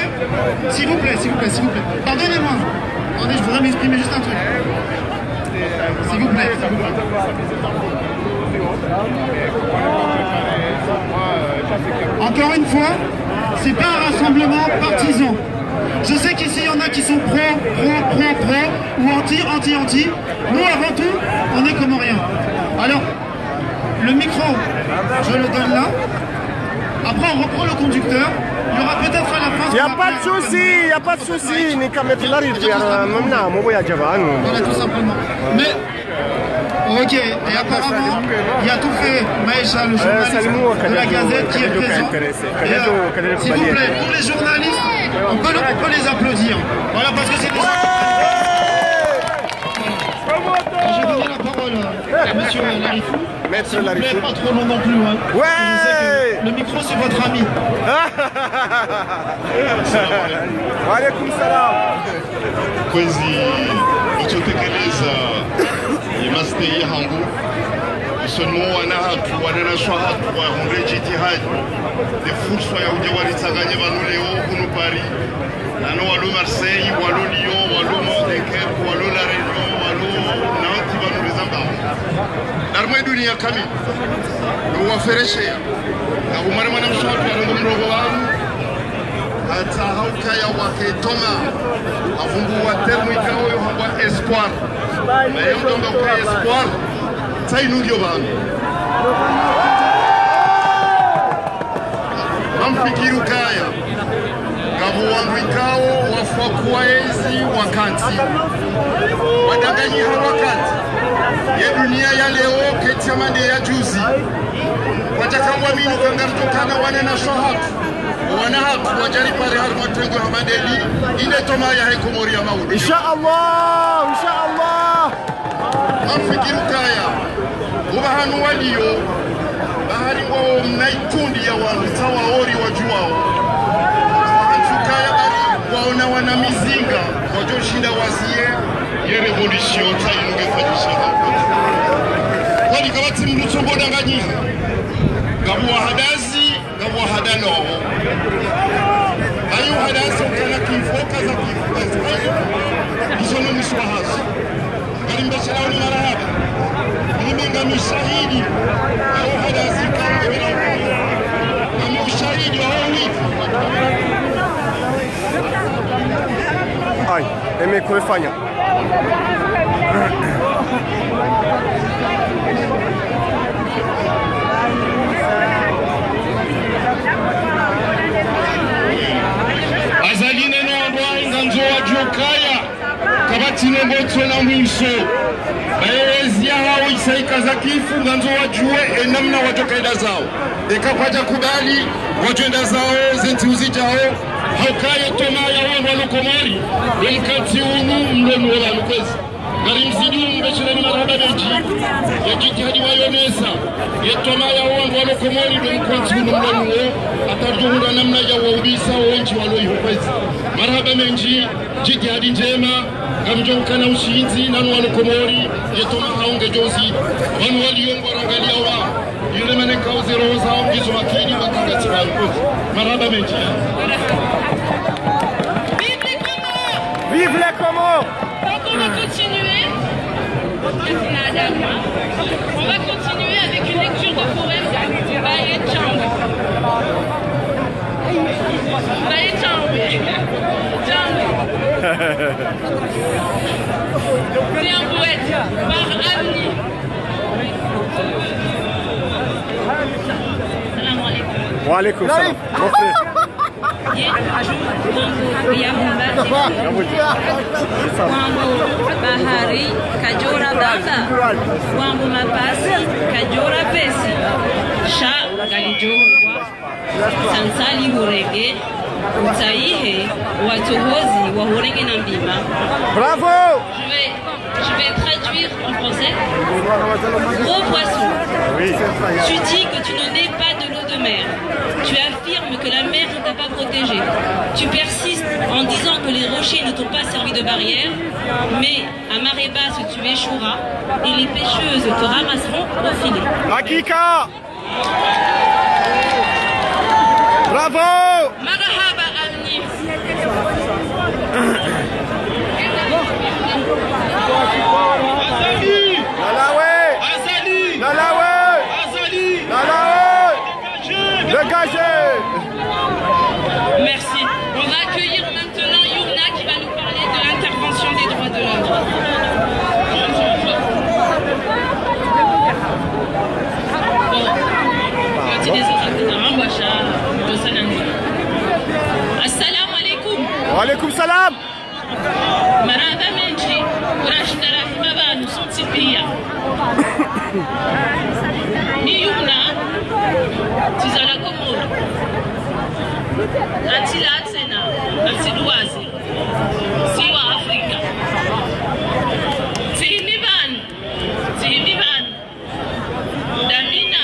S'il vous plaît, s'il vous plaît, s'il vous plaît. Pardonnez-moi. Attendez, je voudrais m'exprimer juste un truc. S'il vous plaît, s'il vous plaît. Encore une fois, c'est pas un rassemblement partisan. Je sais qu'ici il y en a qui sont pro ou anti. Nous avant tout, on est comoriens. Alors, le micro, je le donne là. Après on reprend le conducteur. Il y aura peut-être à la fin. Il n'y a pas de souci, il n'y a pas de souci. Voilà, tout simplement. Mais ok, et apparemment, il a tout fait Maïcha, le journaliste de la Gazette qui est présent. S'il vous plaît, pour les journalistes, on peut les applaudir. Voilà, parce que c'est des... J'ai donné la parole à monsieur Larifou. S'il vous plaît, pas trop long non plus. Hein. Ouais. Le micro, c'est votre ami. Wa alaikum salam. Kwezi ichotekeleza yemastei hangu isono wananashwa hatu wahunde jitihadi de fursa ya uja walitsaganye vanu leo kuno Paris nano walo Marseille walo Lyon walo Montpellier walo La Réunion walo Nantes vanu lezamba darmo dunia kami wafereshea na umare mwana mshatu ya mrogo wangu hata haukaya wake toma avumbuwa termu ikawo yohamba espoir na yomdomba uka espoir tainungyo bangu namfikiru kaya gabu wangu ikawo wafuakua ezi wakati wadanganyi hawakati ye dunia ya leo ketiamande ya juzi watakangwa minu kangartokana wanena shohatu wana hatu wajari pare haru matengo hamadeli ine toma ya hekomori ya maudu Inshallah, inshallah. Mafikiru kaya ubahanu waliyo bahari wao mnaikundi ya wanu tawaori wajuao Anchukaya bari waona wana mizinga wajoshinda wazie ye revolution tainuge fanyisha hapo wali kabati mluchombo danganyiha gabu wahadazi gabu wahadano ayu hadazi ukana kifoka za kifoka isono mswahazi Mbeshalauni marahaba Nimenga mishahidi au hadazi kama na mshahidi wa wiki Ai, kuifanya Azaline nondwa inganzo wa jokaya kabati ngotso na mwiso baezi hao isaika za kifu nganzo wajue namna watokaida zao ikapata kubali wajenda zao zenti uzijao haukaye toma ya wangu walukomari mkati unu mlonu wala lukwezi gari mzidi mbeshirani marahaba meji ya jitihadi wayonesa ya toma ya wangu walukomari mkati unu mlonu atarjuhura namna ya waubisa wenchi waloi hukwezi marahaba meji jitihadi njema kamjokana ushinzi nanu walukomori yetoma haunge jozi wanu waliyongo rangalia wa yule mane kauze roza ongizo makini wakangati wangu maraba meji Vive les Comores. Donc on va continuer. On va continuer avec une lecture de poème Baye Tchangwe. Baye Tchangwe. C'est un poète par Amni. Salam alaikum. Wa alaikum salam. Mon frère. Wambo bahari kajora dada, wambo mapasi kajora pesi, sha galijogwa, sansali hurege, utaihe watohozi wa hurege na mbima. Bravo! Je vais vais traduire en français. Gros poisson, tu dis que tu ne nais pas de l'eau de mer. Tu affirmes que la mer ne t'a pas protégé. Tu persistes en disant que les rochers ne t'ont pas servi de barrière, mais à marée basse tu échoueras et les pêcheuses te ramasseront au filet. Hakika! Bravo! Marhaba Amni. Dégagez! Merci. On va accueillir maintenant Yumna qui va nous parler de l'intervention des droits de l'homme. Assalamu alaikum. Wa alaikum salam. Marhaba menji. Urashitara babanu sontipia. Ni Yumna. Tizala Komoro. Antila Atsena. Antiluazi. Siwa Afrika. Tihiniban. Tihiniban. Damina.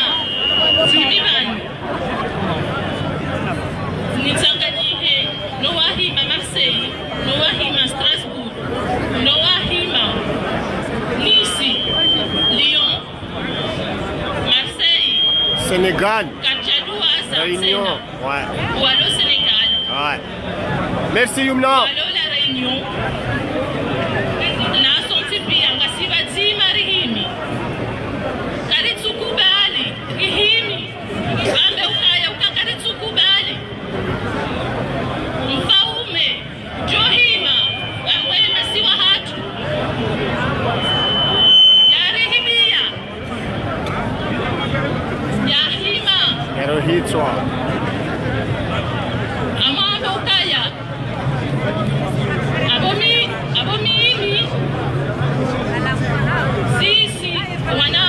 Tihiniban. Nitsanganyihe. Noahima Marseille. Noahima Strasbourg. Noahima Nice. Lyon. Marseille. Sénégal. Réunion. Ouais. Wallo Sénégal. Ouais. Merci Yumna. Wallo la Réunion. Na sonti pia ngasiba zima rihimi. Karitsukubali rihimi. Zambe ukaya ukakaritsukubali. Mfaume Johima wamwema siwa hatu. Yarihimia. Yahima. Erohitswa. Amanda ukaya. Abomini. Sisi wana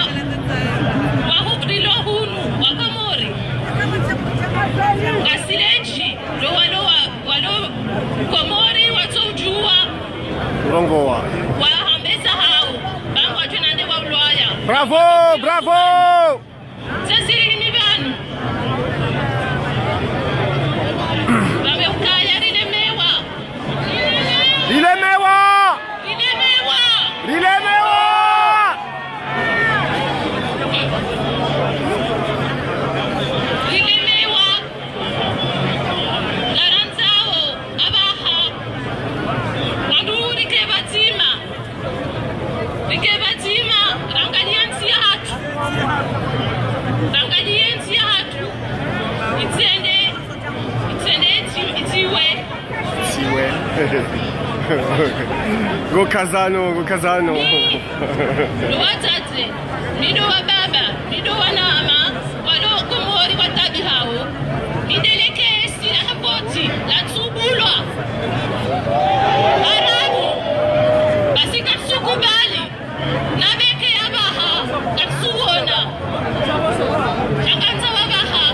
wahubilo hunu wakamori. Ngasileji lo walo komori watujua. Rongoa. Wahambeza hao. Bangwa tunande wa ulwaya. Bravo, bravo. Sisi ni banu. Babe ukaya rilemewa. Rilemewa. Rilemewa. Rilemewa. Rilemewa. Laranzao abaha. Wanduri kebatima. Kebatima rangaliansi hatu. Rangaliansi hatu. Itende itiwe. Siwe. Gokazano. Watate, nido wa baba, nido wa nama, walo komori watabi hao. Nideleke esi la hapoti, la tsubulwa. Arabu, basi katsukubali. Nabeke abaha, katsuona. Shakanza wabaha,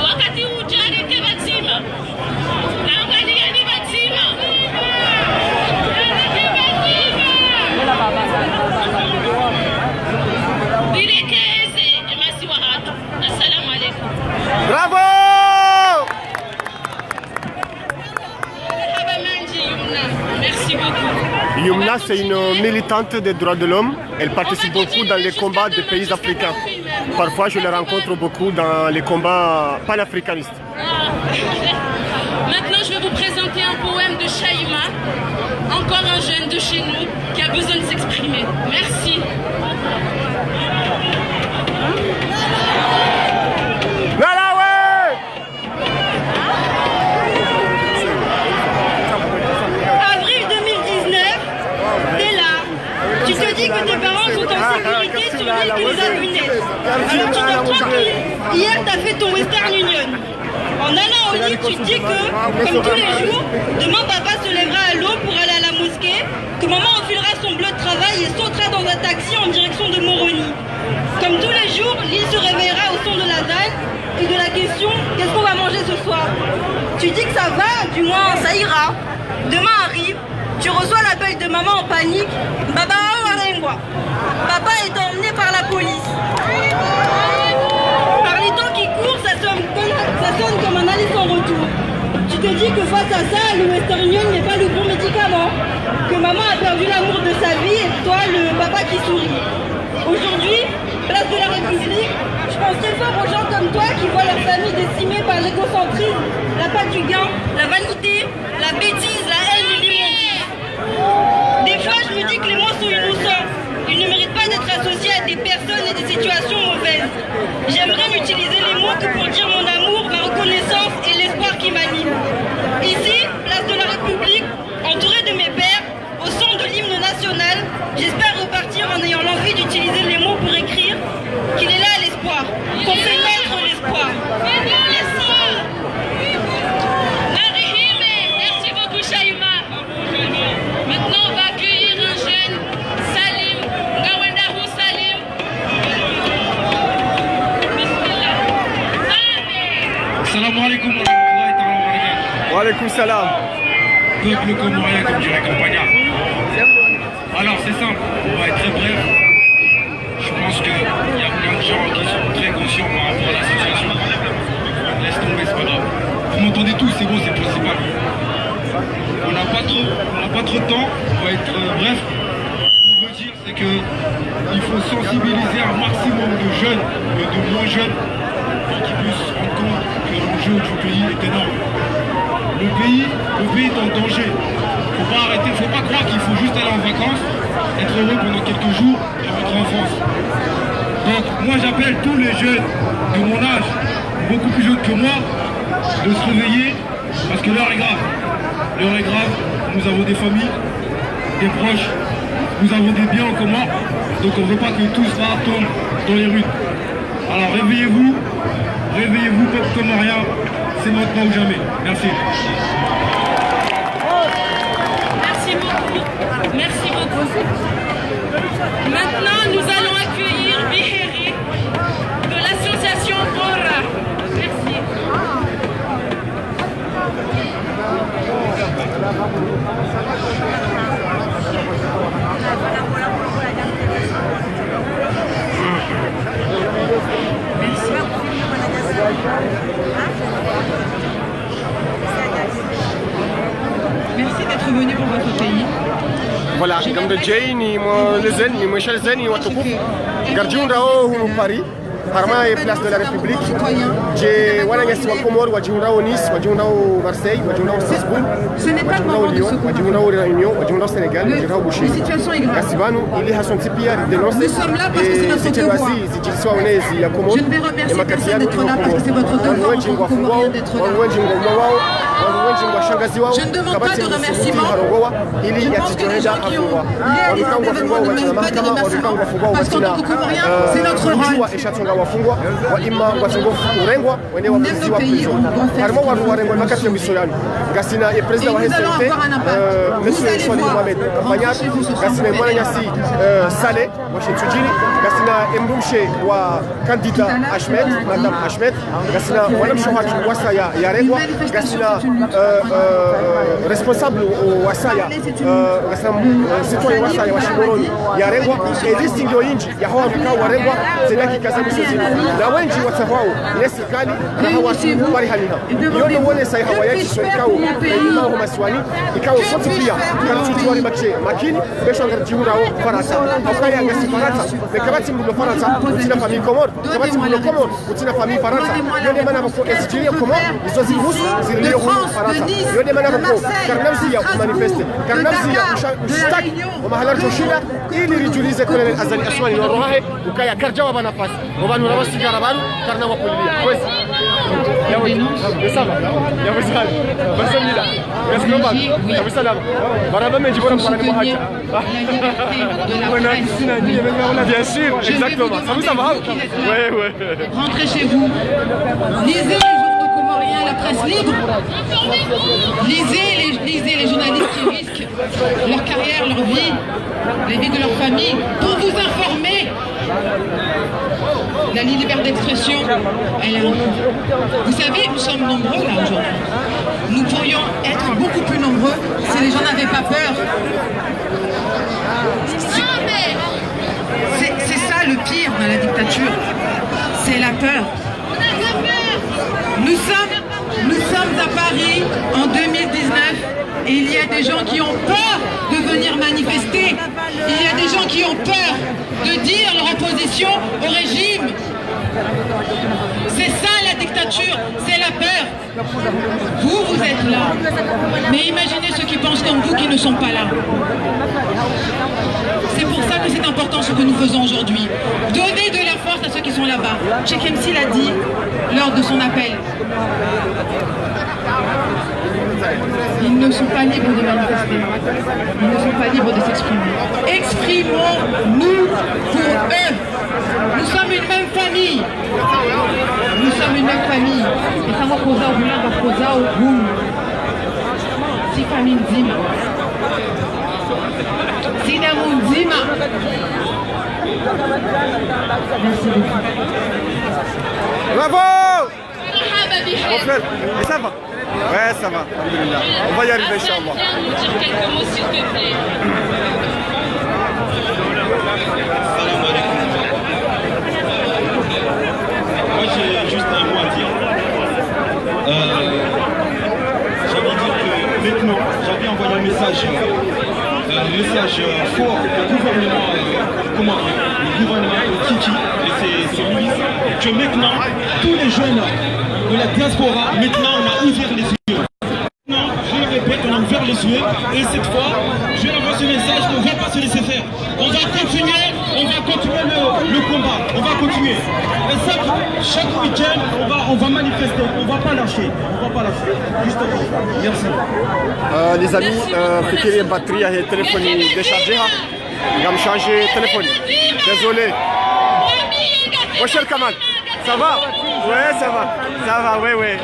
wakati ujari kebatima. Naangalia ni batima. Bravo! Merci beaucoup. Yumna, c'est une militante des droits de l'homme. Elle participe beaucoup dans les combats des pays africains. Parfois, je la rencontre beaucoup dans les combats panafricanistes. Maintenant, je vais vous présenter un poème de Shaima, encore un jeune de chez nous qui a besoin de s'exprimer. Merci. Avril 2019, t'es là. Tu te dis que tes parents sont en sécurité sur l'île qui nous a ruinés. Alors tu dors tranquille. Hier, t'as fait ton Western Union. En allant au lit, tu te dis que, comme tous les jours, demain papa se lèvera à l'aube pour aller à la mosquée, que maman enfilera son bleu de travail et sautera dans un taxi en direction de Moroni. Comme tous les jours, l'île se réveillera au son de la dalle et de la question « Qu'est-ce qu'on va manger ce soir ?» Tu dis que ça va, du moins ça ira. Demain arrive, tu reçois l'appel de maman en panique « Baba, Écoutez-moi. Papa est emmené par la police. Par les temps qui courent, ça sonne comme un aller sans retour. Tu te dis que face à ça, le Western Union n'est pas le bon médicament. Que maman a perdu l'amour de sa vie et toi, le papa qui sourit. Aujourd'hui, place de la République, je pense très fort aux gens comme toi qui voient leur famille décimée par l'égocentrisme, la pâte du gain, la vanité, la bêtise, la haine et l'immondice. Des fois, je me dis que les mots sont innocents. Ils ne méritent pas d'être associés à des personnes et des situations mauvaises. J'aimerais n'utiliser les mots que pour dire mon amour, ma reconnaissance et l'espoir qui m'anime. Ici, place de la République, entourée de mes pères, au son de l'hymne national, j'espère repartir en ayant l'envie d'utiliser les mots pour écrire qu'il est là l'espoir, qu'on fait naître l'espoir. Merci beaucoup Shaima. Maintenant on va accueillir un jeune, Salim, Ngawendahu Salim. Salam alaikum wa rahmatullahi ta'ala wa barakatuh. Wa alaikum salam. Peuple comorien, comme dirait Campagnard. Alors c'est simple, on va être très bref. Je pense qu'il y a plein de gens qui sont très conscients par rapport à la situation. Laisse tomber, c'est pas grave. Vous m'entendez tous, c'est bon, c'est le principal. On n'a pas trop de temps, on va être bref. Ce qu'on veut dire, c'est qu'il faut sensibiliser un maximum de jeunes et de moins jeunes pour qu'ils puissent se rendre compte que l'enjeu du pays est énorme. Le pays est en danger. Faut pas arrêter, faut pas croire qu'il faut juste aller en vacances, être heureux pendant quelques jours et rentrer en France. Donc moi j'appelle tous les jeunes de mon âge, beaucoup plus jeunes que moi, de se réveiller parce que l'heure est grave. L'heure est grave, nous avons des familles, des proches, nous avons des biens en commun, donc on ne veut pas que tout ça tombe dans les rues. Alors réveillez-vous, peuple comorien, c'est maintenant ou jamais. Merci. Merci beaucoup. Maintenant, nous allons accueillir Biheri de l'association Bora. Merci. Merci d'être venu pour votre pays. Voilà, gambe jey ni mo lezen ni mo shalzen ni watuku garjun rao hunu Paris harma e place de la République je wala ngasi wa Comore wa jiunrao Nice wa jiunrao Marseille wa jiunrao Strasbourg Ce n'est pas le moment de se wa jiunrao Réunion wa jiunrao Sénégal wa jiunrao Boucher. La situation est grave. Kasibanu ili hason tipia dénoncer. Nous sommes là parce que c'est notre devoir. Je ne vais remercier personne d'être là parce que c'est votre devoir en tant que Comorien d'être là. Je ne demande pas de remerciements. Je pense que les gens qui ont lié les événements ne méritent pas de remerciements parce qu'en tant que Comorien, c'est notre rôle. On aime nos pays, on doit faire ce qu'on veut. Nous allons avoir un impact. Vous allez voir, rentrez chez vous ce soir. Saleh, candidat Ahmed, Madame Ahmed, responsable au Wasaya, citoyen Wasaya Washimoroni, Yarengwa, et distingué Inji, Yahawa Mika Warengwa, c'est là qui Kazamu Sozini. La Wenji Watahao, Nesikali, Kahawashi, Parihalina. Yono Wone Sai Hawaii, Kao, Ima Maswani, Ikao Sotipia, Karatuari Mache, Makini, Beshanga Jurao, Farata, Okaya Gassi Farata, the Kabatim Bulo Farata, Utina Famille Comor, Kabatim Bulo Comor, Utina Famille Farata, Yodemana Estilio Comor, Isozimus, Zilio Farata, Yodemana Karnamzia manifeste, Karnamzia Ustak, Omahalar Joshila, ili rijulize Colonel Azali Aswani Norohe, Ukaya Karjawa Banafas, Obanu Rawasi Garabaru, Karnawa Pulia. Pues, Yawesava, Yawesal, Basamila, Yasnoban, Yawesalam, Barabame Jiboram Paranamohacha. Bien sûr, exactement. Ça vous va? Ouais. Rentrez chez vous. Lisez les journaux comoriens, la presse libre. Lisez les journalistes qui risquent leur carrière, leur vie, les vies de leur famille, pour vous informer. La liberté d'expression, elle a un coût. Vous savez, nous sommes nombreux là aujourd'hui. Nous pourrions être beaucoup plus nombreux si les gens n'avaient pas peur. des gens qui ont peur de venir manifester. Il y a des gens qui ont peur de dire leur opposition au régime. C'est ça la dictature, c'est la peur. Vous êtes là. Mais imaginez ceux qui pensent comme vous qui ne sont pas là. C'est pour ça que c'est important ce que nous faisons aujourd'hui. Donner de la force à ceux qui sont là-bas. Cheikh MC l'a dit lors de son appel. Ils ne sont pas libres de manifester. Ils ne sont pas libres de s'exprimer. Exprimons-nous pour eux. Nous sommes une même famille. Nous sommes une même famille. Et ça va poser au boulot, va poser au bout. Si famille Zima. Si d'amour Zima. Merci beaucoup. Bravo! Et ça va? Ouais, ça va. Alhamdulillah. On va y arriver, Inch'Allah. Viens nous dire quelques mots, s'il te plaît. Moi j'ai juste un mot à dire. J'avais dit que maintenant, j'avais envoyé un message fort au gouvernement, le gouvernement de Kiki et ses ministres, que maintenant, tous les jeunes de la diaspora, maintenant on a ouvert les yeux. Maintenant, je le répète, on a ouvert les yeux et cette fois, je envoie ce message qu'on ne va pas se laisser faire. On va continuer le combat, on va continuer. Et ça, chaque week-end, on va manifester, on va pas lâcher, Juste merci. Les amis, fikiri batterie et téléphone déchargé. Il va me changer le téléphone. Désolé. Wesh el Kamal. Ça va? Ouais, ça va, ouais.